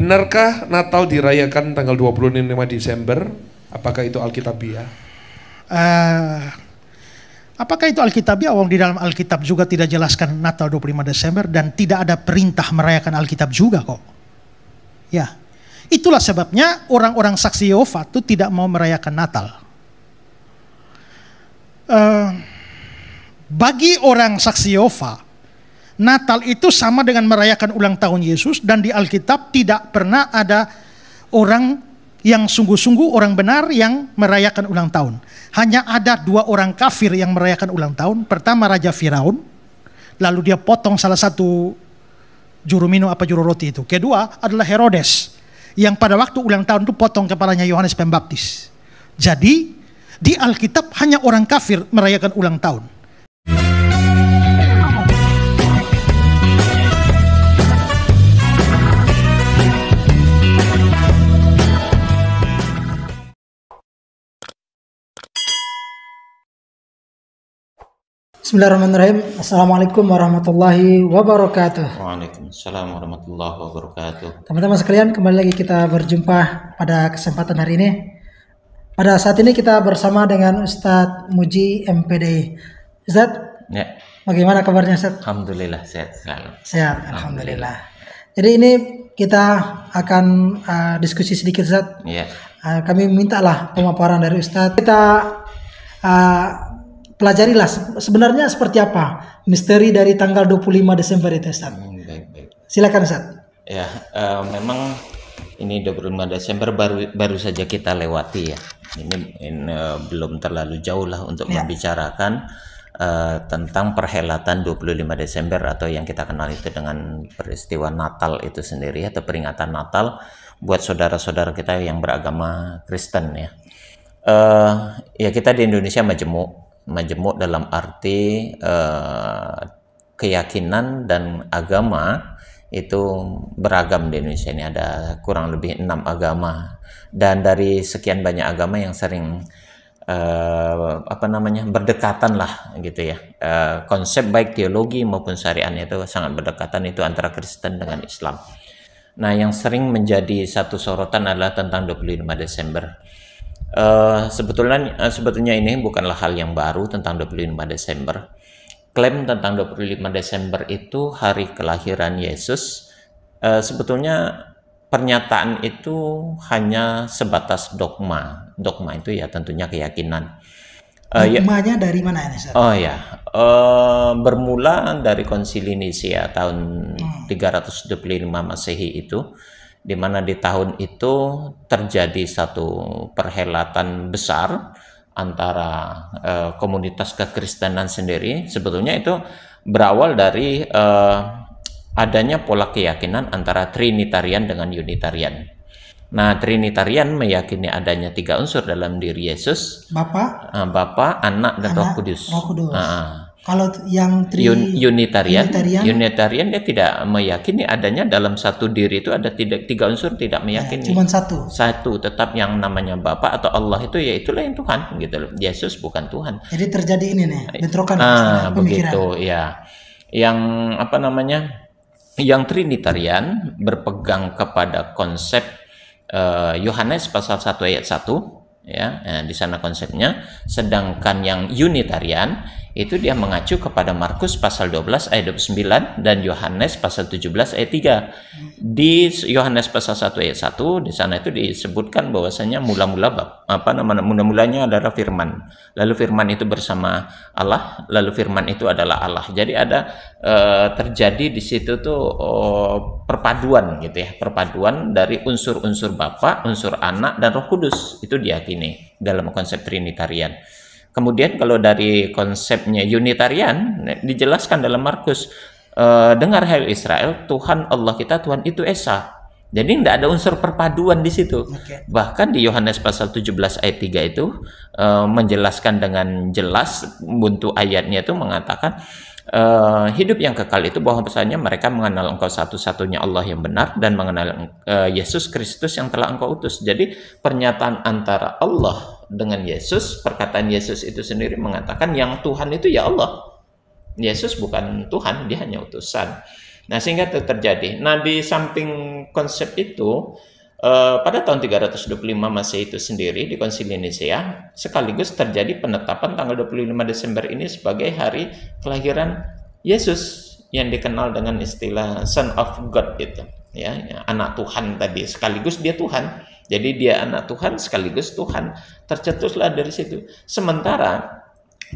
Benarkah Natal dirayakan tanggal 25 Desember? Apakah itu Alkitabiah? Apakah itu Alkitabiah? Di dalam Alkitab juga tidak jelaskan Natal 25 Desember dan tidak ada perintah merayakan Alkitab juga kok. Ya, itulah sebabnya orang-orang saksi Yehova itu tidak mau merayakan Natal. Bagi orang saksi Yehova, Natal itu sama dengan merayakan ulang tahun Yesus, dan di Alkitab tidak pernah ada orang yang sungguh-sungguh orang benar yang merayakan ulang tahun. Hanya ada dua orang kafir yang merayakan ulang tahun. Pertama Raja Firaun, lalu dia potong salah satu juru minum juru roti itu. Kedua adalah Herodes, yang pada waktu ulang tahun itu potong kepalanya Yohanes Pembaptis. Jadi di Alkitab hanya orang kafir merayakan ulang tahun. Bismillahirrahmanirrahim. Assalamualaikum warahmatullahi wabarakatuh. Waalaikumsalam warahmatullahi wabarakatuh. Teman-teman sekalian, kembali lagi kita berjumpa pada kesempatan hari ini. Pada saat ini kita bersama dengan Ustadz Muji MPDI. Ustadz, ya. Bagaimana kabarnya Ustadz? Alhamdulillah sehat selalu. Sehat, alhamdulillah. Jadi ini kita akan diskusi sedikit Ustadz. Ya. Kami mintalah pemaparan dari Ustadz. Kita pelajarilah sebenarnya seperti apa misteri dari tanggal 25 Desember itu Ustaz. Baik. Silakan Ustaz. Ya, memang ini 25 Desember baru saja kita lewati ya. Ini belum terlalu jauh lah untuk membicarakan tentang perhelatan 25 Desember atau yang kita kenal itu dengan peristiwa Natal itu sendiri atau peringatan Natal buat saudara-saudara kita yang beragama Kristen ya. Ya kita di Indonesia majemuk dalam arti keyakinan dan agama itu beragam di Indonesia ini. Ada kurang lebih 6 agama, dan dari sekian banyak agama yang sering berdekatan lah gitu ya, konsep baik teologi maupun syariatnya itu sangat berdekatan, itu antara Kristen dengan Islam. Nah, yang sering menjadi satu sorotan adalah tentang 25 Desember. Sebetulnya ini bukanlah hal yang baru tentang 25 Desember. Klaim tentang 25 Desember itu hari kelahiran Yesus. Sebetulnya pernyataan itu hanya sebatas dogma. Dogma itu ya tentunya keyakinan. Dogmanya dari mana ini Ustaz? Bermula dari Konsili Nisia tahun 325 Masehi itu, di mana di tahun itu terjadi satu perhelatan besar antara komunitas kekristenan sendiri. Sebetulnya itu berawal dari adanya pola keyakinan antara Trinitarian dengan Unitarian. Nah, Trinitarian meyakini adanya 3 unsur dalam diri Yesus, Bapa, Anak, dan Roh Kudus. Kalau yang Unitarian dia tidak meyakini adanya dalam satu diri itu ada 3 unsur, tidak meyakini. Cuma satu, tetap yang namanya Bapa atau Allah itu ya itulah yang Tuhan gitu loh. Yesus bukan Tuhan. Jadi terjadi ini nih, bentrokan pemikiran. Begitu ya. Yang Trinitarian berpegang kepada konsep Yohanes pasal 1 ayat 1 ya, di sana konsepnya. Sedangkan yang Unitarian itu dia mengacu kepada Markus pasal 12 ayat 29 dan Yohanes pasal 17 ayat 3. Di Yohanes pasal 1 ayat 1 di sana itu disebutkan bahwasanya mula-mulanya adalah firman. Lalu firman itu bersama Allah, lalu firman itu adalah Allah. Jadi ada terjadi di situ tuh perpaduan gitu ya, perpaduan dari unsur-unsur Bapa, unsur Anak, dan Roh Kudus. Itu diyakini dalam konsep Trinitarian. Kemudian kalau dari konsepnya Unitarian dijelaskan dalam Markus, dengar hai Israel, Tuhan Allah kita, Tuhan itu Esa. Jadi tidak ada unsur perpaduan di situ. Bahkan di Yohanes pasal 17 ayat 3 itu menjelaskan dengan jelas, buntu ayatnya itu mengatakan hidup yang kekal itu bahwasanya mereka mengenal Engkau satu-satunya Allah yang benar dan mengenal Yesus Kristus yang telah Engkau utus. Jadi pernyataan antara Allah dengan Yesus, perkataan Yesus itu sendiri mengatakan yang Tuhan itu ya Allah. Yesus bukan Tuhan, dia hanya utusan. Nah, sehingga itu terjadi. Nah, di samping konsep itu, pada tahun 325 Masehi itu sendiri di Konsili Nisea sekaligus terjadi penetapan tanggal 25 Desember ini sebagai hari kelahiran Yesus yang dikenal dengan istilah Son of God itu, ya, anak Tuhan tadi, sekaligus dia Tuhan. Jadi dia anak Tuhan sekaligus Tuhan. Tercetuslah dari situ. Sementara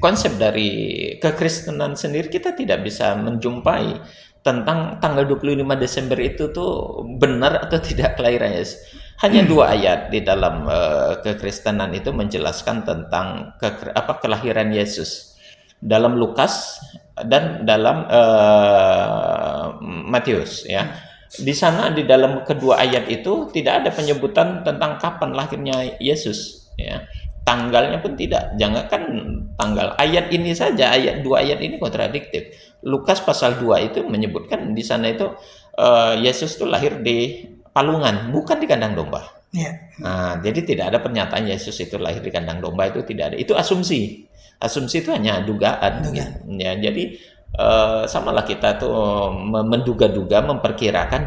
konsep dari kekristenan sendiri kita tidak bisa menjumpai tentang tanggal 25 Desember itu tuh benar atau tidak kelahiran Yesus. Hanya 2 ayat di dalam kekristenan itu menjelaskan tentang kelahiran Yesus. Dalam Lukas dan dalam Matius, ya. Di sana di dalam kedua ayat itu tidak ada penyebutan tentang kapan lahirnya Yesus, ya. Tanggalnya pun tidak. Jangankan tanggal, ayat ini saja, dua ayat ini kontradiktif. Lukas pasal 2 itu menyebutkan di sana itu Yesus itu lahir di palungan, bukan di kandang domba. Yeah. Nah, jadi tidak ada pernyataan Yesus itu lahir di kandang domba, itu tidak ada. Itu asumsi. Asumsi itu hanya dugaan. Gitu. Ya, jadi samalah kita tuh menduga-duga,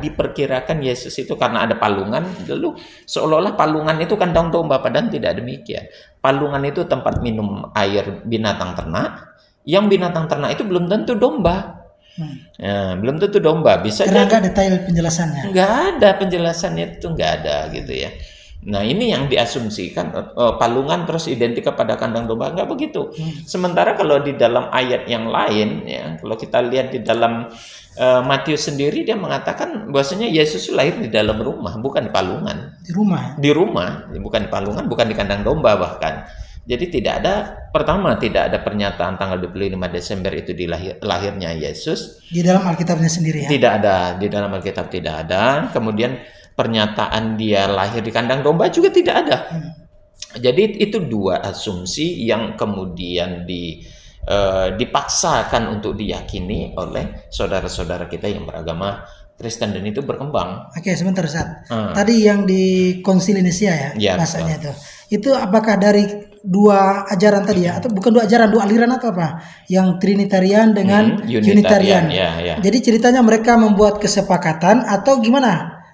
diperkirakan Yesus itu karena ada palungan, lalu seolah-olah palungan itu kandang domba, padahal tidak demikian. Palungan itu tempat minum air binatang ternak, yang binatang ternak itu belum tentu domba. Ya, belum tentu domba, bisa karena nggak detail penjelasannya. Nggak ada penjelasannya, itu nggak ada gitu ya. Nah, ini yang diasumsikan palungan terus identik kepada kandang domba, nggak begitu. Sementara kalau di dalam ayat yang lain, ya, kalau kita lihat di dalam Matius sendiri, dia mengatakan bahwasanya Yesus lahir di dalam rumah, bukan di palungan. Di rumah, bukan di palungan, bukan di kandang domba bahkan. Jadi tidak ada pernyataan tanggal 25 Desember itu lahirnya Yesus. Di dalam Alkitabnya sendiri, ya? Tidak ada, di dalam Alkitab tidak ada. Kemudian pernyataan dia lahir di kandang domba juga tidak ada. Jadi itu 2 asumsi yang kemudian dipaksakan untuk diyakini oleh saudara-saudara kita yang beragama Kristen, dan itu berkembang. Oke, sebentar Ustaz. Tadi yang di Konsili Nisea, ya, bahasanya itu. Itu apakah dari 2 ajaran tadi, ya, atau bukan 2 ajaran, 2 aliran atau apa? Yang Trinitarian dengan Unitarian. Ya. Jadi ceritanya mereka membuat kesepakatan atau gimana?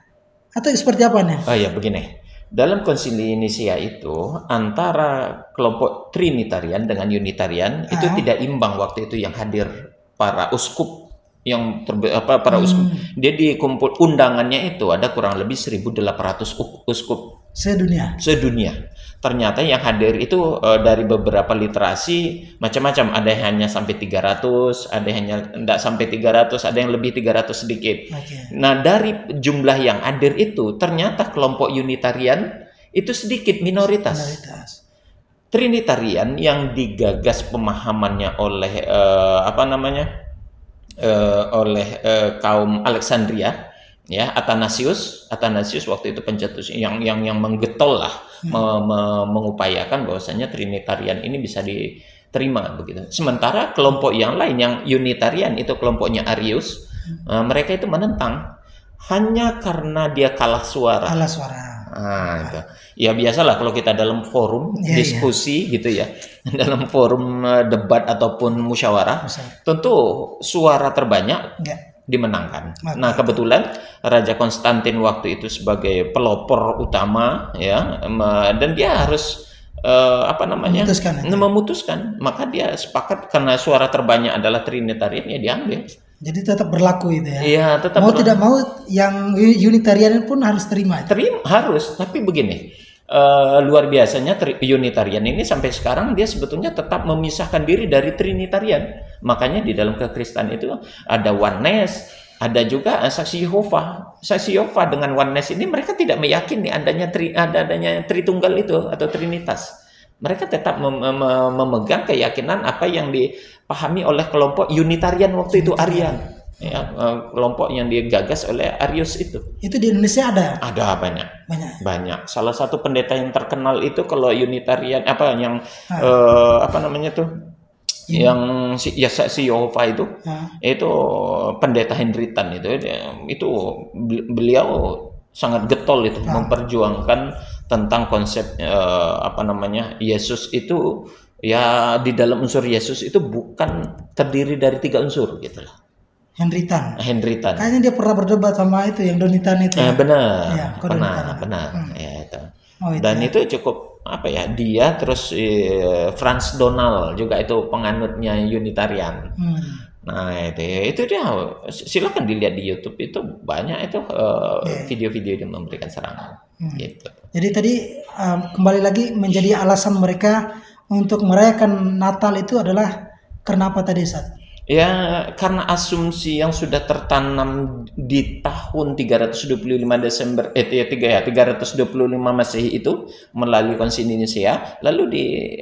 Atau seperti apa nih? Oh ya, begini. Dalam Konsili Nisea itu antara kelompok Trinitarian dengan Unitarian itu tidak imbang waktu itu yang hadir para uskup para uskup. Dia dikumpul, undangannya itu ada kurang lebih 1.800 uskup sedunia. Ternyata yang hadir itu dari beberapa literasi macam-macam. Ada yang hanya sampai 300, ada yang hanya tidak sampai 300, ada yang lebih 300 sedikit. Nah, dari jumlah yang hadir itu ternyata kelompok Unitarian itu sedikit, minoritas. Trinitarian yang digagas pemahamannya oleh oleh kaum Alexandria, ya, Athanasius waktu itu pencetus yang menggetol lah, mengupayakan bahwasanya Trinitarian ini bisa diterima begitu. Sementara kelompok yang lain yang Unitarian itu kelompoknya Arius, mereka itu menentang hanya karena dia kalah suara. Itu. Ya biasalah kalau kita dalam forum diskusi gitu ya, dalam forum debat ataupun musyawarah, tentu suara terbanyak dimenangkan. Nah, kebetulan Raja Konstantin waktu itu sebagai pelopor utama, ya, dan dia harus memutuskan. Maka dia sepakat karena suara terbanyak adalah Trinitarian, ya diambil. Jadi tetap berlaku itu, ya. Iya, tetap tidak mau yang Unitarian pun harus terima. Harus, tapi begini. Luar biasanya Unitarian ini sampai sekarang dia sebetulnya tetap memisahkan diri dari Trinitarian. Makanya di dalam kekristenan itu ada oneness, ada juga saksi Yehova. Saksi Yehova dengan oneness ini mereka tidak meyakini adanya Tritunggal itu atau Trinitas. Mereka tetap memegang keyakinan apa yang dipahami oleh kelompok Unitarian waktu itu, Arian. Ya, kelompok yang digagas oleh Arius itu. Itu di Indonesia ada? Ada, banyak. Salah satu pendeta yang terkenal itu kalau Unitarian yang si Yehova itu pendeta Hendritan itu beliau sangat getol itu memperjuangkan tentang konsep Yesus itu, ya, di dalam unsur Yesus itu bukan terdiri dari 3 unsur gitu lah. Henry Tan. Kayaknya dia pernah berdebat sama itu yang Donitan itu. Benar, Ya, benar. Ya, itu. Oh, itu. Dan itu cukup apa ya? Dia terus Franz Donald juga itu penganutnya Unitarian. Nah itu dia, silakan dilihat di YouTube, itu banyak itu video-video yang memberikan serangan. Gitu. Jadi tadi kembali lagi menjadi alasan mereka untuk merayakan Natal itu adalah karena apa tadi, Ustaz? Ya, karena asumsi yang sudah tertanam di tahun 325 Desember 325 Masehi itu melalui Konsili Nicea, lalu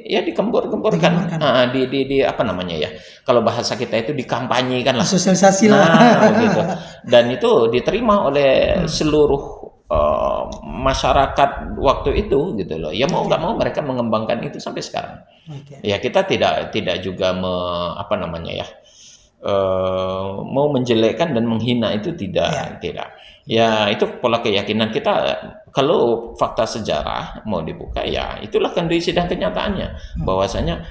dikembor-gemborkan, di apa namanya ya? Kalau bahasa kita itu dikampanyekan lah. Sosialisasi lah. Begitu. Dan itu diterima oleh seluruh masyarakat waktu itu gitu loh. Ya mau nggak mau mereka mengembangkan itu sampai sekarang. Ya kita tidak juga mau menjelekkan dan menghina itu tidak. Ya itu pola keyakinan kita. Kalau fakta sejarah mau dibuka, ya itulah kondisi dan kenyataannya bahwasanya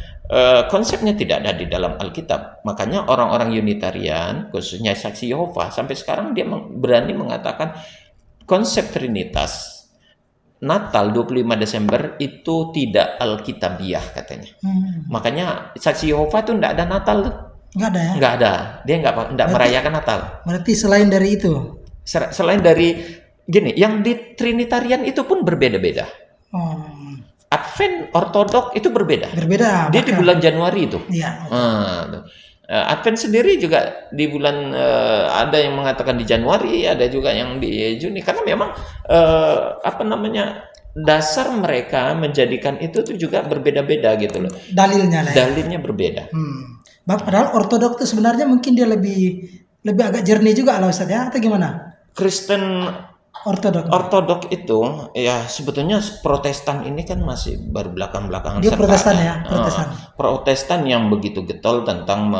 konsepnya tidak ada di dalam Alkitab. Makanya orang-orang Unitarian, khususnya Saksi Yehova, sampai sekarang dia berani mengatakan konsep Trinitas Natal 25 Desember itu tidak Alkitabiah katanya. Makanya Saksi Yehova itu tidak ada Natal tuh. Nggak ada ya? Nggak ada. Dia nggak merayakan Natal. Berarti selain dari itu? Selain dari gini, yang di Trinitarian itu pun berbeda-beda. Advent Ortodok itu berbeda. Dia di bulan Januari itu. Iya. Advent sendiri juga di bulan ada yang mengatakan di Januari, ada juga yang di Juni, karena memang dasar mereka menjadikan itu tuh juga berbeda-beda gitu loh. Dalilnya berbeda. Padahal Ortodok itu sebenarnya mungkin dia lebih agak jernih juga lah, Ustaz ya, atau gimana? Kristen Ortodok itu ya sebetulnya Protestan ini kan masih baru belakang-belakangan. Dia Protestan ya, Protestan yang begitu getol tentang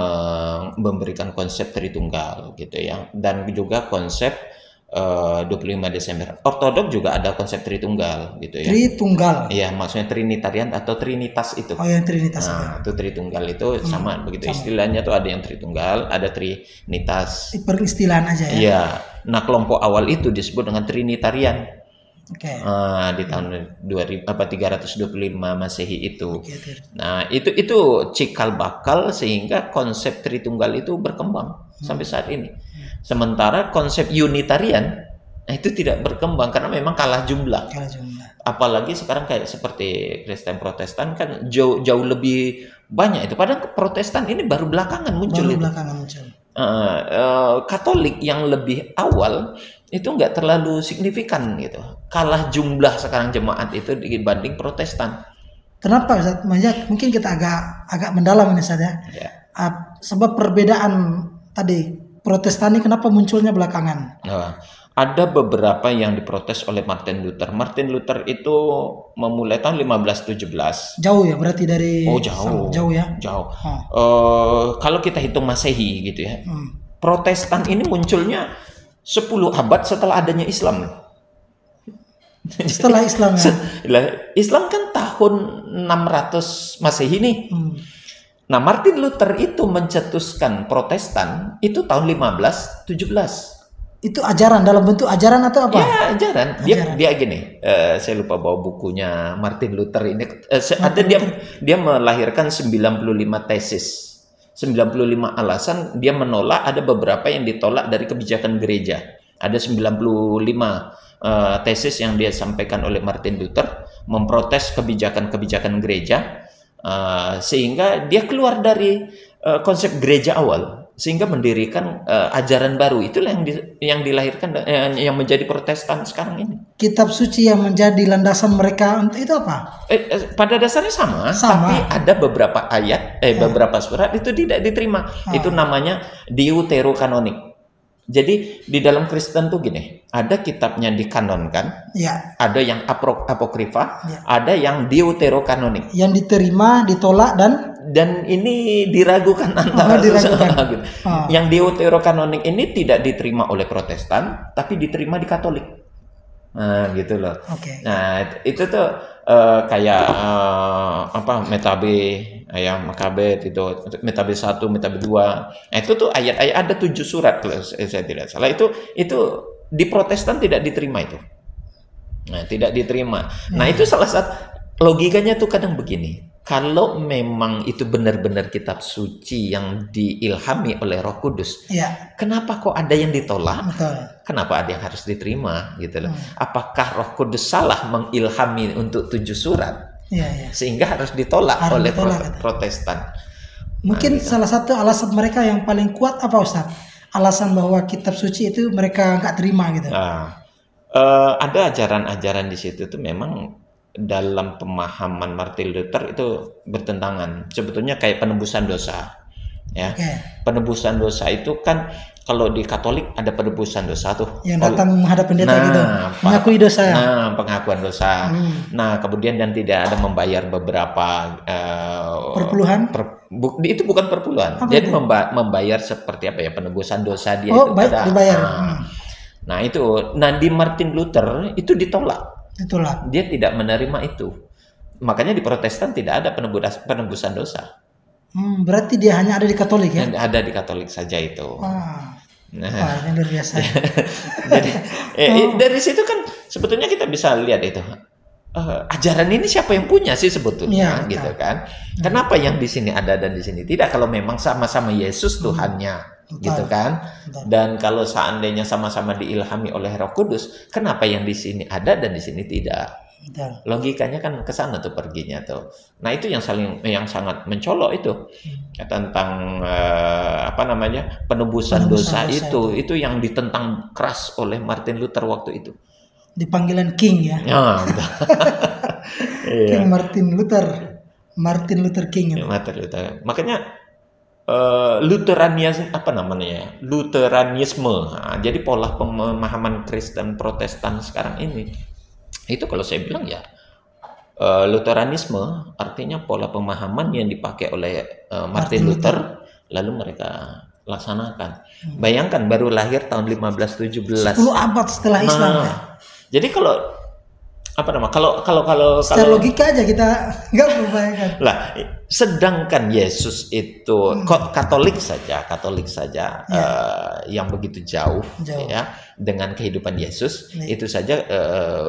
memberikan konsep Tritunggal gitu ya, dan juga konsep 25 Desember. Ortodok juga ada konsep Tritunggal gitu ya. Tritunggal. Iya, maksudnya Trinitarian atau Trinitas itu. Oh, yang Trinitas. Itu Tritunggal itu sama begitu. Istilahnya tuh ada yang Tritunggal, ada Trinitas. Peristilahan aja ya. Iya. Nah, kelompok awal itu disebut dengan Trinitarian. Di tahun 325 Masehi itu. Nah, itu cikal bakal sehingga konsep Tritunggal itu berkembang sampai saat ini. Sementara konsep Unitarian itu tidak berkembang karena memang kalah jumlah. Apalagi sekarang kayak seperti Kristen Protestan kan jauh lebih banyak itu. Padahal Protestan ini baru belakangan muncul. Katolik yang lebih awal itu nggak terlalu signifikan gitu. Kalah jumlah sekarang jemaat itu dibanding Protestan. Kenapa, Ustaz? Mungkin kita agak mendalam ini saja. Sebab perbedaan tadi Protestan ini kenapa munculnya belakangan? Ada beberapa yang diprotes oleh Martin Luther. Martin Luther itu memulai tahun 1517. Jauh ya berarti dari. Jauh ya. Jauh. Kalau kita hitung Masehi gitu ya. Protestan ini munculnya 10 abad setelah adanya Islam. Setelah Islam ya. Islam kan tahun 600 Masehi nih. Nah, Martin Luther itu mencetuskan Protestan itu tahun 1517. Itu ajaran dalam bentuk ajaran atau apa? Ya, ajaran. Dia gini, saya lupa bawa bukunya Martin Luther ini. Dia melahirkan 95 tesis. 95 alasan dia menolak, ada beberapa yang ditolak dari kebijakan gereja. Ada 95 tesis yang dia sampaikan oleh Martin Luther memprotes kebijakan-kebijakan gereja. Sehingga dia keluar dari konsep gereja awal sehingga mendirikan ajaran baru. Itulah yang dilahirkan yang menjadi Protestan sekarang ini. Kitab suci yang menjadi landasan mereka itu apa? Pada dasarnya sama, tapi ada beberapa ayat beberapa surat itu tidak diterima. Itu namanya deuterokanonik. Jadi di dalam Kristen tuh gini, ada kitabnya dikanonkan, ada yang apokrifa, ada yang deuterokanonik. Yang diterima, ditolak dan ini diragukan antara gitu. Yang deuterokanonik ini tidak diterima oleh Protestan, tapi diterima di Katolik. Nah, gitu loh. Nah, itu tuh kayak Metabe ayat Makabet itu Metabe 1, Metabe 2. Itu tuh ayat-ayat ada 7 surat kalau saya tidak salah. Itu di Protestan tidak diterima itu. Nah, tidak diterima. Nah, itu salah satu logikanya tuh kadang begini. Kalau memang itu benar-benar kitab suci yang diilhami oleh Roh Kudus, kenapa kok ada yang ditolak? Betul. Kenapa ada yang harus diterima gitu loh? Apakah Roh Kudus salah mengilhami untuk 7 surat? Sehingga harus ditolak oleh Protestan. Mungkin salah satu alasan mereka yang paling kuat apa Ustaz? Alasan bahwa kitab suci itu mereka nggak terima gitu. Ada ajaran-ajaran di situ tuh memang dalam pemahaman Martin Luther itu bertentangan. Sebetulnya kayak penebusan dosa. Ya. Penebusan dosa itu kan kalau di Katolik ada penebusan dosa tuh. Yang datang menghadap pendeta gitu. Mengakui dosa. Pengakuan dosa. Nah, kemudian dan tidak ada membayar beberapa perpuluhan. Itu bukan perpuluhan. Jadi membayar seperti apa ya, penebusan dosa dia itu ada. Dibayar. Nah, itu. Nah, di Martin Luther itu ditolak. Dia tidak menerima itu. Makanya di Protestan tidak ada penebusan dosa. Berarti dia hanya ada di Katolik ya? Ada di Katolik saja itu. Ini luar biasa. Jadi dari situ kan sebetulnya kita bisa lihat itu. Ajaran ini siapa yang punya sih sebetulnya, gitu kan? Kenapa yang di sini ada dan di sini tidak? Kalau memang sama-sama Yesus Tuhannya. Gitu kan. Dan kalau seandainya sama-sama diilhami oleh Roh Kudus, kenapa yang di sini ada dan di sini tidak? Logikanya kan ke sana tuh perginya tuh. Nah, itu yang sangat mencolok itu. Tentang penebusan dosa itu yang ditentang keras oleh Martin Luther waktu itu. Di panggilan King ya. King Martin Luther King itu. Martin Luther. Makanya Luteranisme. Nah, jadi pola pemahaman Kristen Protestan sekarang ini itu kalau saya bilang ya Luteranisme artinya pola pemahaman yang dipakai oleh Martin Luther lalu mereka laksanakan. Bayangkan baru lahir tahun 1517. 10 abad setelah Islam. Jadi kalau secara logika aja kita nggak membayangkan. Lah, sedangkan Yesus itu Katolik saja yang begitu jauh ya dengan kehidupan Yesus itu saja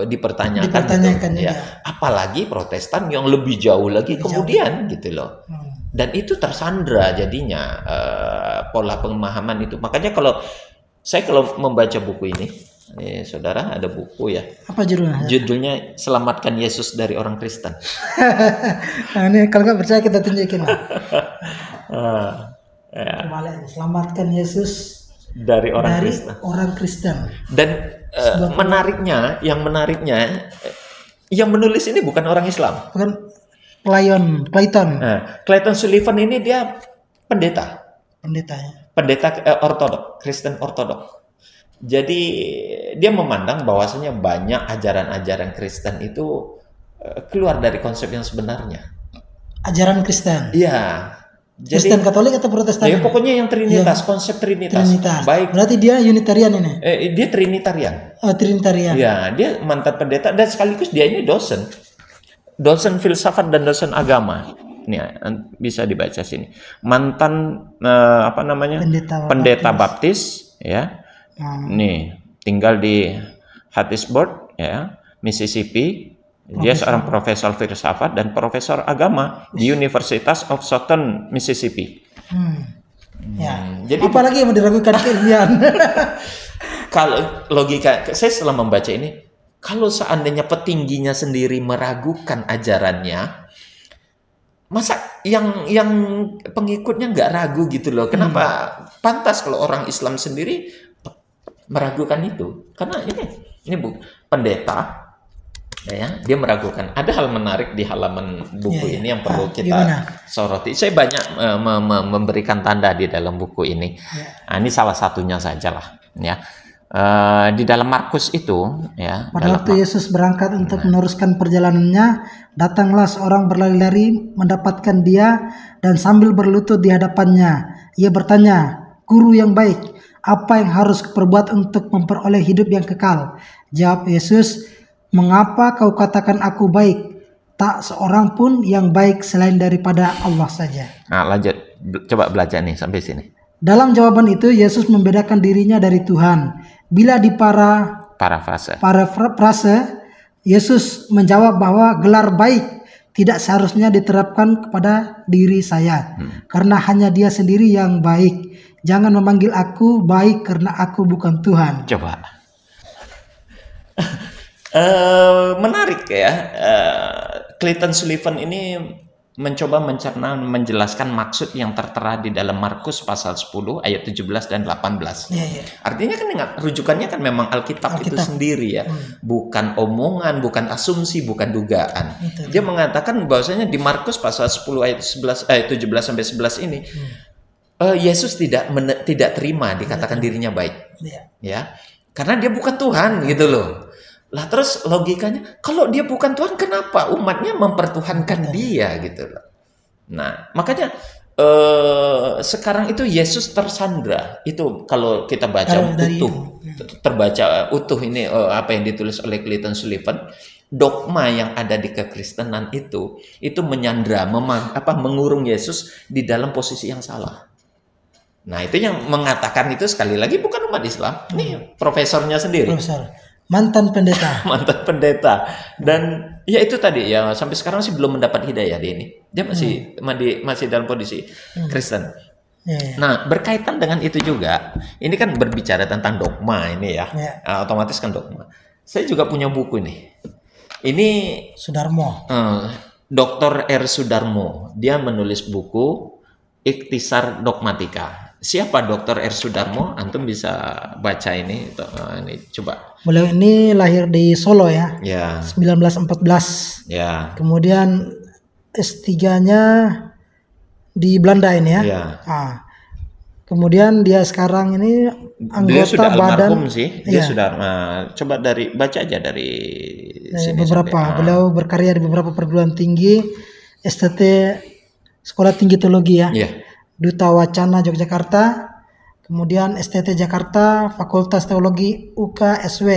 dipertanyakan gitu, ya. Apalagi Protestan yang lebih jauh lagi kemudian gitu loh. Dan itu tersandra jadinya pola pemahaman itu. Makanya kalau membaca buku ini, saudara ada buku ya. Apa judulnya? Judulnya Selamatkan Yesus dari Orang Kristen. Nah, ini kalau nggak percaya kita tunjukin. Selamatkan Yesus dari orang Kristen. Dan menariknya, yang menulis ini bukan orang Islam. Bukan Clayton. Clayton Sullivan ini dia pendeta. Pendeta Ortodok, Kristen Ortodok. Jadi dia memandang bahwasanya banyak ajaran-ajaran Kristen itu keluar dari konsep yang sebenarnya. Ajaran Kristen? Iya. Kristen Katolik atau Protestan? Ya pokoknya yang Trinitas, konsep Trinitas. Baik. Berarti dia Unitarian ini? Dia Trinitarian. Oh, Trinitarian. Ya, dia mantan pendeta dan sekaligus dia ini dosen filsafat dan dosen agama. Ini bisa dibaca sini. Mantan pendeta Baptis, ya. Nih, tinggal di Hattiesburg, ya, Mississippi. Dia seorang profesor filsafat dan profesor agama di Universitas of Southern Mississippi. Jadi apalagi yang mau diragukan keilmian? Kalau logika, saya setelah membaca ini, kalau seandainya petingginya sendiri meragukan ajarannya, masa yang pengikutnya nggak ragu gitu loh? Kenapa pantas kalau orang Islam sendiri meragukan itu? Karena ini pendeta, ya, dia meragukan. Ada hal menarik di halaman buku ini yang perlu kita soroti. Saya banyak memberikan tanda di dalam buku ini. Nah, ini salah satunya saja lah, ya. Di dalam Markus itu, ya. Pada waktu Yesus berangkat untuk meneruskan perjalanannya, datanglah seorang berlari-lari mendapatkan dia dan sambil berlutut di hadapannya, ia bertanya, "Guru yang baik, apa yang harus kuperbuat untuk memperoleh hidup yang kekal?" Jawab Yesus, "Mengapa kau katakan aku baik? tak seorang pun yang baik selain daripada Allah saja. Nah, lanjut. Coba belajar nih sampai sini. Dalam jawaban itu Yesus membedakan dirinya dari Tuhan. Bila di Parafrase. Yesus menjawab bahwa gelar baik tidak seharusnya diterapkan kepada diri saya, karena hanya Dia sendiri yang baik. Jangan memanggil aku baik karena aku bukan Tuhan. Coba. Menarik ya. Clayton Sullivan ini mencoba mencerna, menjelaskan maksud yang tertera di dalam Markus pasal 10 ayat 17 dan 18. Artinya kan rujukannya kan memang Alkitab itu sendiri ya. Bukan omongan, bukan asumsi, bukan dugaan. Dia mengatakan bahwasanya di Markus pasal 10 ayat 17 sampai 11 ini Yesus tidak terima dikatakan dirinya baik. Ya. Karena dia bukan Tuhan gitu loh. Lah terus logikanya, kalau dia bukan Tuhan, kenapa umatnya mempertuhankan dia gitu loh. Nah, makanya sekarang itu Yesus tersandra. Itu kalau kita baca terbaca utuh ini apa yang ditulis oleh Clayton Sullivan, dogma yang ada di kekristenan itu menyandra, mengurung Yesus di dalam posisi yang salah. Nah, itu yang mengatakan itu sekali lagi bukan umat Islam. Ini profesornya sendiri. Mantan pendeta. Dan ya itu tadi ya, sampai sekarang sih belum mendapat hidayah dia ini. Dia masih dalam kondisi Kristen. Nah, berkaitan dengan itu juga, ini kan berbicara tentang dogma ini ya. Otomatis kan dogma. Saya juga punya buku nih. Ini Sudarmo. Dr. R. Sudarmo. Dia menulis buku Ikhtisar Dogmatika. Siapa Dr. R. Sudarmo? Antum bisa baca ini coba. Beliau ini lahir di Solo ya. 1914. Ya. Kemudian S3-nya di Belanda ini ya. Kemudian dia sekarang ini anggota badan. Sih. Dia sudah coba baca aja dari sini beberapa. Beliau berkarya di beberapa perguruan tinggi, STT Sekolah Tinggi Teologi ya. Duta Wacana Yogyakarta, kemudian STT Jakarta, Fakultas Teologi UKSW,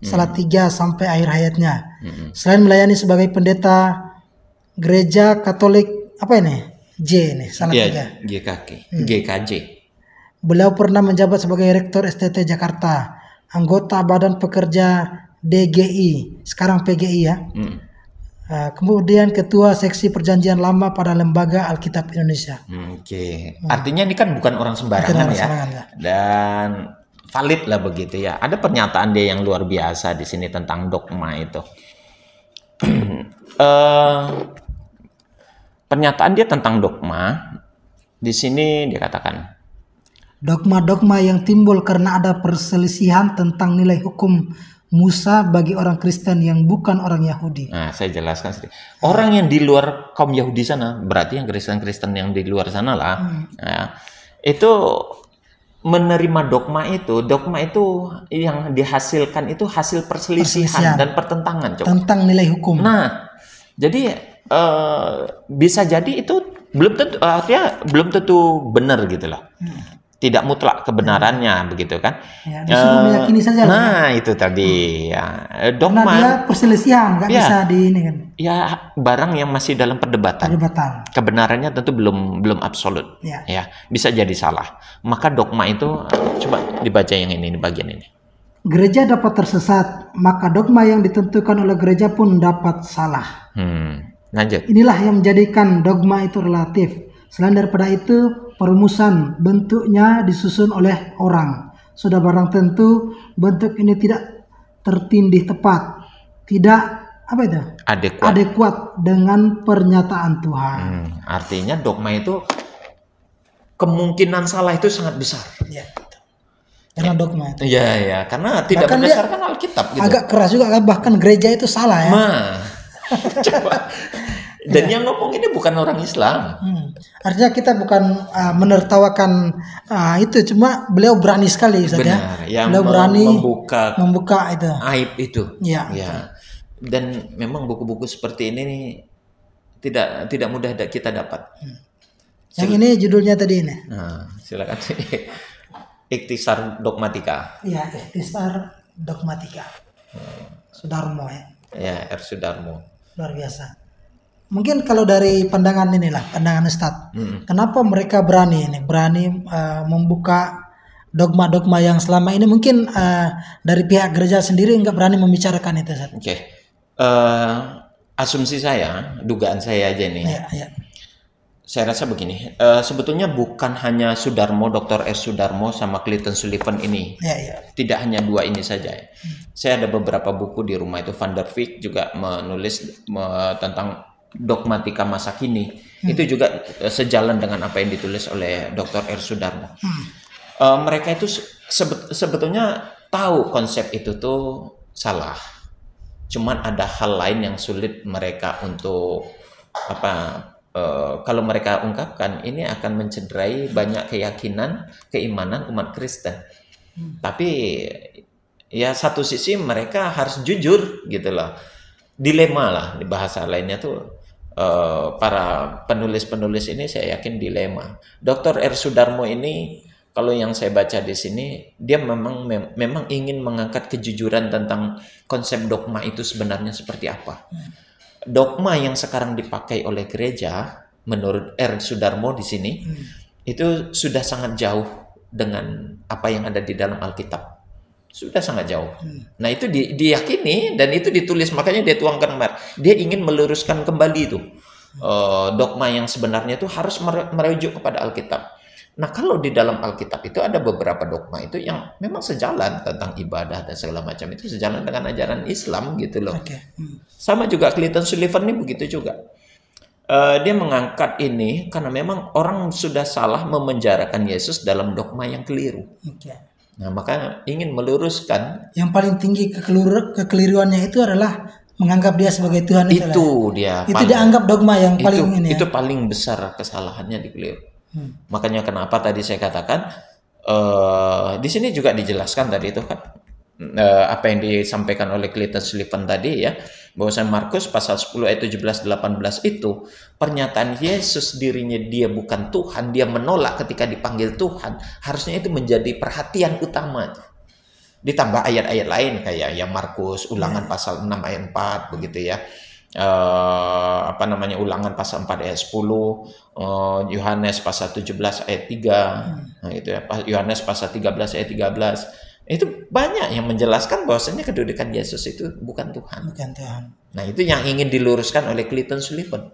Salatiga sampai akhir hayatnya. Selain melayani sebagai pendeta Gereja Katolik Salatiga. GKJ. Beliau pernah menjabat sebagai Rektor STT Jakarta, anggota Badan Pekerja DGI, sekarang PGI ya. Kemudian Ketua Seksi Perjanjian Lama pada Lembaga Alkitab Indonesia. Artinya ini kan bukan orang sembarangan ya. Dan valid lah begitu ya. Ada pernyataan dia yang luar biasa di sini tentang dogma itu. Pernyataan dia tentang dogma di sini dia katakan, dogma-dogma yang timbul karena ada perselisihan tentang nilai hukum Musa bagi orang Kristen yang bukan orang Yahudi. Nah, saya jelaskan sedikit. Orang yang di luar kaum Yahudi sana, berarti yang Kristen-Kristen yang di luar sana lah, itu menerima dogma itu yang dihasilkan itu hasil perselisihan dan pertentangan. Tentang nilai hukum. Nah, jadi bisa jadi itu belum tentu benar gitu loh. Tidak mutlak kebenarannya begitu kan? Disuruh meyakini saja. Nah itu tadi ya dogma. Karena dia perselisihan, nggak bisa di ini kan? Ya barang yang masih dalam perdebatan. Kebenarannya tentu belum absolut. Ya bisa jadi salah. Maka dogma itu coba dibaca yang ini bagian ini. Gereja dapat tersesat, maka dogma yang ditentukan oleh gereja pun dapat salah. Lanjut. Inilah yang menjadikan dogma itu relatif. Selain daripada itu, perumusan bentuknya disusun oleh orang. Sudah barang tentu bentuk ini tidak tertindih tepat, tidak adekuat dengan pernyataan Tuhan. Artinya dogma itu kemungkinan salah itu sangat besar. Karena dogma itu. Iya, karena tidak bahkan berdasarkan Alkitab gitu. Agak keras juga bahkan gereja itu salah ya. Coba. Dan yang ngomong ini bukan orang Islam. Artinya kita bukan menertawakan itu, cuma beliau berani sekali saja. Beliau berani membuka itu aib itu. Ya. Dan memang buku-buku seperti ini tidak mudah kita dapat. Yang ini judulnya tadi ini. Silakan. Ikhtisar Dogmatika. Iya, Ikhtisar Dogmatika. Sudarmo ya. Ya, R. Sudarmo. Luar biasa. Mungkin kalau dari pandangan Ustadz, kenapa mereka berani membuka dogma-dogma yang selama ini mungkin dari pihak gereja sendiri nggak berani membicarakan itu, Ustadz? Oke. Asumsi saya, dugaan saya aja nih. Ya. Saya rasa begini, sebetulnya bukan hanya Sudarmo, Dr. R. Sudarmo sama Clayton Sullivan ini. Tidak hanya dua ini saja. Saya ada beberapa buku di rumah itu. Van der Wijk juga menulis tentang dogmatika masa kini. Itu juga sejalan dengan apa yang ditulis oleh Dr. R. Sudarmo. Mereka itu sebetulnya tahu konsep itu tuh salah. Cuman ada hal lain yang sulit mereka untuk kalau mereka ungkapkan, ini akan mencederai banyak keyakinan, keimanan umat Kristen. Tapi ya satu sisi mereka harus jujur gitu loh. Dilema lah, di bahasa lainnya tuh para penulis-penulis ini saya yakin dilema. Dr. R. Sudarmo ini, kalau yang saya baca di sini, dia memang ingin mengangkat kejujuran tentang konsep dogma itu sebenarnya seperti apa. Dogma yang sekarang dipakai oleh gereja, menurut R. Sudarmo di sini, itu sudah sangat jauh dengan apa yang ada di dalam Alkitab. Sudah sangat jauh. Nah itu diyakini dan itu ditulis, makanya dia tuangkan dia ingin meluruskan kembali itu. Dogma yang sebenarnya itu harus merujuk kepada Alkitab. Nah kalau di dalam Alkitab itu ada beberapa dogma itu yang memang sejalan tentang ibadah dan segala macam, itu sejalan dengan ajaran Islam gitu loh. Sama juga Clayton Sullivan ini begitu juga. Dia mengangkat ini karena memang orang sudah salah memenjarakan Yesus dalam dogma yang keliru. Nah maka ingin meluruskan. Yang paling tinggi kekeliruannya itu adalah menganggap dia sebagai Tuhan. Itu dia. Itu dianggap dogma yang paling ini. Itu paling besar kesalahannya dikeliru. Makanya kenapa tadi saya katakan di sini juga dijelaskan tadi itu kan apa yang disampaikan oleh Clayton Sullivan tadi ya, bahwasanya Markus pasal 10 ayat 17-18 itu pernyataan Yesus dirinya dia bukan Tuhan, dia menolak ketika dipanggil Tuhan, harusnya itu menjadi perhatian utama. Ditambah ayat-ayat lain kayak ya Markus Ulangan pasal 6 ayat 4 begitu ya. Ulangan pasal 4 ayat 10, Yohanes pasal 17 ayat 3, nah itu ya, Yohanes pasal 13 ayat 13, itu banyak yang menjelaskan bahwasanya kedudukan Yesus itu bukan Tuhan. Nah itu yang ingin diluruskan oleh Clayton Sullivan.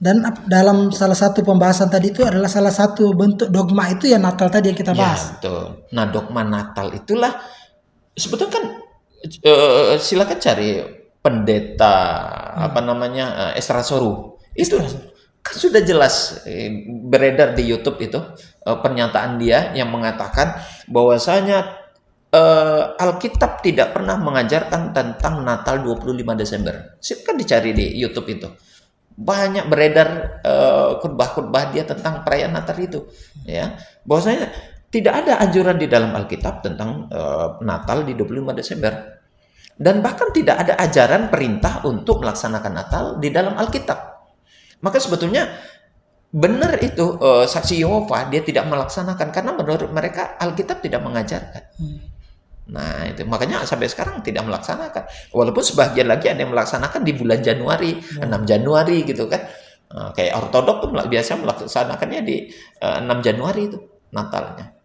Dan dalam salah satu pembahasan tadi itu adalah salah satu bentuk dogma itu ya Natal tadi yang kita bahas. Ya, betul. Nah dogma Natal itulah sebetulnya kan silakan cari pendeta Ezra Soru itu kan sudah jelas beredar di YouTube itu pernyataan dia yang mengatakan bahwasanya Alkitab tidak pernah mengajarkan tentang Natal 25 Desember. Silakan dicari di YouTube itu. Banyak beredar khutbah-khutbah dia tentang perayaan Natal itu ya. Bahwasanya tidak ada anjuran di dalam Alkitab tentang Natal di 25 Desember. Dan bahkan tidak ada ajaran perintah untuk melaksanakan Natal di dalam Alkitab. Maka sebetulnya benar itu saksi Yehova dia tidak melaksanakan karena menurut mereka Alkitab tidak mengajarkan. Nah itu makanya sampai sekarang tidak melaksanakan. Walaupun sebagian lagi ada yang melaksanakan di bulan Januari, 6 Januari gitu kan. Kayak Ortodok tuh biasa melaksanakannya di 6 Januari itu Natalnya.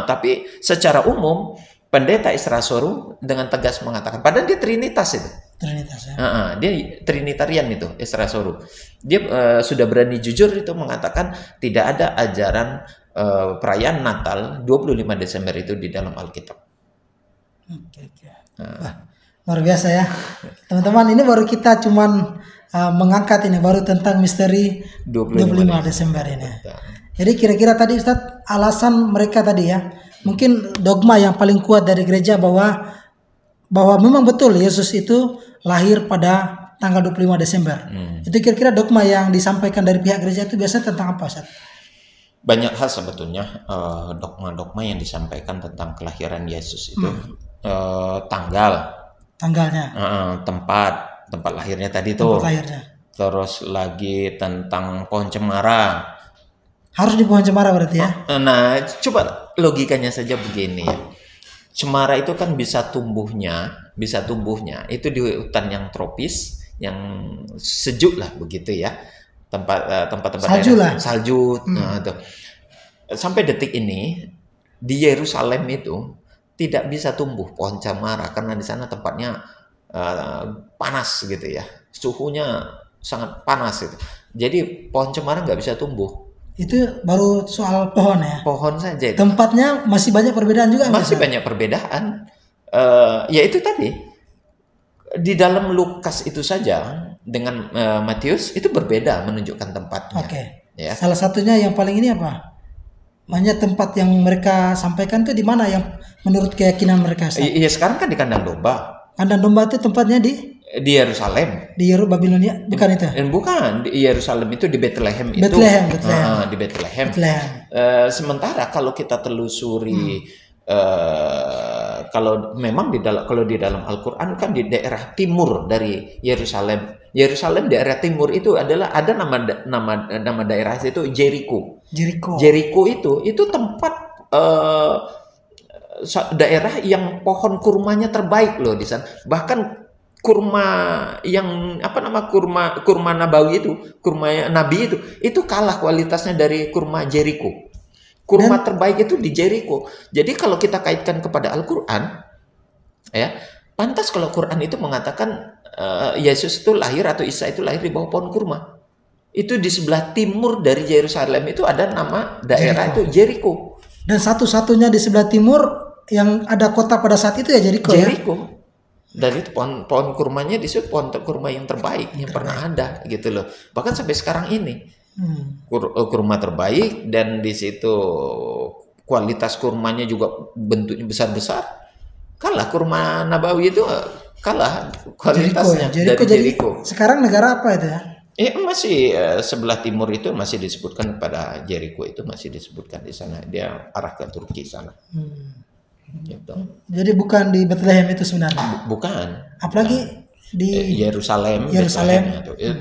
Tapi secara umum Pendeta Ezra Soru dengan tegas mengatakan, padahal dia Trinitas itu. Trinitas ya. Dia Trinitarian itu, Ezra Soru. Dia sudah berani jujur itu mengatakan tidak ada ajaran perayaan Natal 25 Desember itu di dalam Alkitab. Luar biasa ya. Teman-teman, ini baru kita cuman mengangkat ini, baru tentang misteri 25 Desember ini. Jadi kira-kira tadi Ustadz, alasan mereka tadi ya, mungkin dogma yang paling kuat dari gereja bahwa memang betul Yesus itu lahir pada tanggal 25 Desember. Itu kira-kira dogma yang disampaikan dari pihak gereja itu biasanya tentang apa, Ustaz? Banyak hal sebetulnya dogma-dogma yang disampaikan tentang kelahiran Yesus itu. Tanggalnya, tempat lahirnya tadi tuh. Terus lagi tentang pohon cemara. Harus di pohon cemara berarti ya? Nah, coba logikanya saja begini ya. Cemara itu kan bisa tumbuhnya itu di hutan yang tropis, yang sejuk lah begitu ya, tempat-tempat salju lah, salju. Nah, tuh. Sampai detik ini di Yerusalem itu tidak bisa tumbuh pohon cemara karena di sana tempatnya panas gitu ya, suhunya sangat panas itu. Jadi pohon cemara nggak bisa tumbuh. Itu baru soal pohon ya. Pohon saja. Tempatnya masih banyak perbedaan juga. Masih banyak perbedaan. Ya itu tadi di dalam Lukas itu saja dengan Matius itu berbeda menunjukkan tempatnya. Oke. Ya. Salah satunya yang paling ini apa? Banyak tempat yang mereka sampaikan tuh di mana yang menurut keyakinan mereka? Iya sekarang kan di kandang domba. Kandang domba itu tempatnya di Yerusalem. Di Babilonia bukan itu? Bukan, di Yerusalem itu di Bethlehem itu. Di Bethlehem. Sementara kalau kita telusuri kalau memang kalau di dalam Al-Qur'an kan di daerah timur dari Yerusalem. Yerusalem daerah timur itu adalah ada nama daerah itu Jericho. Jericho itu tempat daerah yang pohon kurmanya terbaik loh di sana. Bahkan kurma yang kurma nabawi itu, kurma nabi itu kalah kualitasnya dari kurma Jericho. Kurma terbaik itu di Jericho. Jadi kalau kita kaitkan kepada Al-Qur'an ya, pantas kalau Quran itu mengatakan Yesus itu lahir atau Isa itu lahir di bawah pohon kurma. Itu di sebelah timur dari Yerusalem itu ada nama daerah itu Jericho. Dan satu-satunya di sebelah timur yang ada kota pada saat itu ya Jericho. Jericho. Dan itu pohon kurmanya disebut pohon kurma yang terbaik yang pernah ada gitu loh. Bahkan sampai sekarang ini kurma terbaik, dan di situ kualitas kurmanya juga bentuknya besar-besar. Kalah kurma nabawi itu kalah kualitasnya dari Jericho. Sekarang negara apa itu ya? Masih sebelah timur itu masih disebutkan pada Jericho, itu masih disebutkan di sana. Dia arah ke Turki sana. Gitu. Jadi bukan di Bethlehem itu sebenarnya. Bukan. Apalagi di Yerusalem.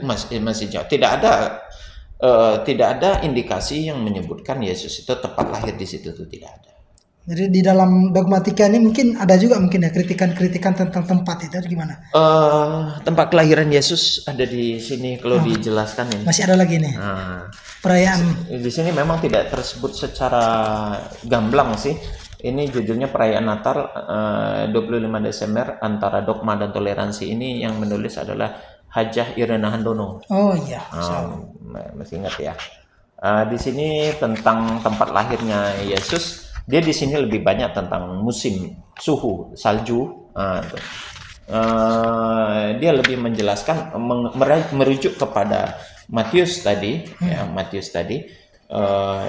Masih jauh. Tidak ada indikasi yang menyebutkan Yesus itu tepat lahir di situ, itu tidak ada. Jadi di dalam dogmatika ini mungkin ada juga ya kritikan-kritikan tentang tempat itu gimana? Tempat kelahiran Yesus ada di sini kalau dijelaskan ini. Masih ada lagi nih. Perayaan. Di sini memang tidak tersebut secara gamblang sih. Ini judulnya perayaan Natal 25 Desember antara dogma dan toleransi. Ini yang menulis adalah Hajah Irena Handono. Oh iya. Masih ingat ya. Di sini tentang tempat lahirnya Yesus. Dia di sini lebih banyak tentang musim, suhu, salju. Dia lebih menjelaskan, merujuk kepada Matius tadi,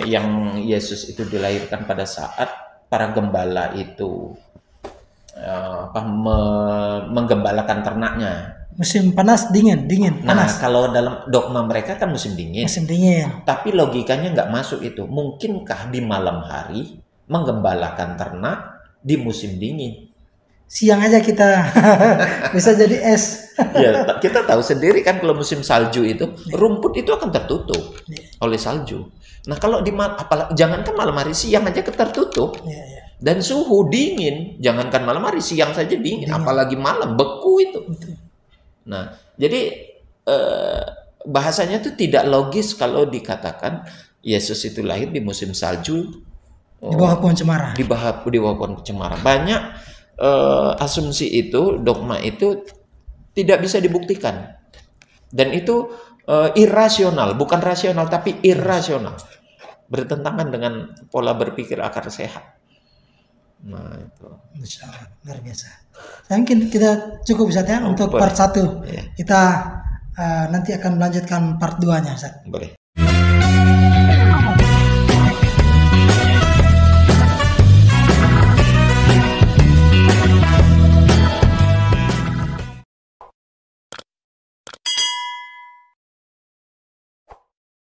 yang Yesus itu dilahirkan pada saat para gembala itu menggembalakan ternaknya. Musim panas, dingin, panas. Nah, kalau dalam dogma mereka kan musim dingin. Tapi logikanya nggak masuk itu. Mungkinkah di malam hari menggembalakan ternak di musim dingin? Siang aja kita bisa jadi es. Ya, kita tahu sendiri kan kalau musim salju itu rumput itu akan tertutup oleh salju. Nah, kalau jangankan malam hari, siang aja tertutup. Dan suhu dingin, jangankan malam hari, siang saja dingin. Apalagi malam beku itu. Nah, jadi bahasanya itu tidak logis kalau dikatakan Yesus itu lahir di musim salju. Di bawah pohon cemara. Di bawah pohon cemara. Banyak asumsi itu, dogma itu tidak bisa dibuktikan. Dan itu irasional, bukan rasional tapi irasional. Bertentangan dengan pola berpikir akal sehat. Nah, itu. Masya Allah, luar biasa. Mungkin kita cukup Ustaz ya untuk part 1. Kita nanti akan melanjutkan part 2-nya Ustaz. Boleh.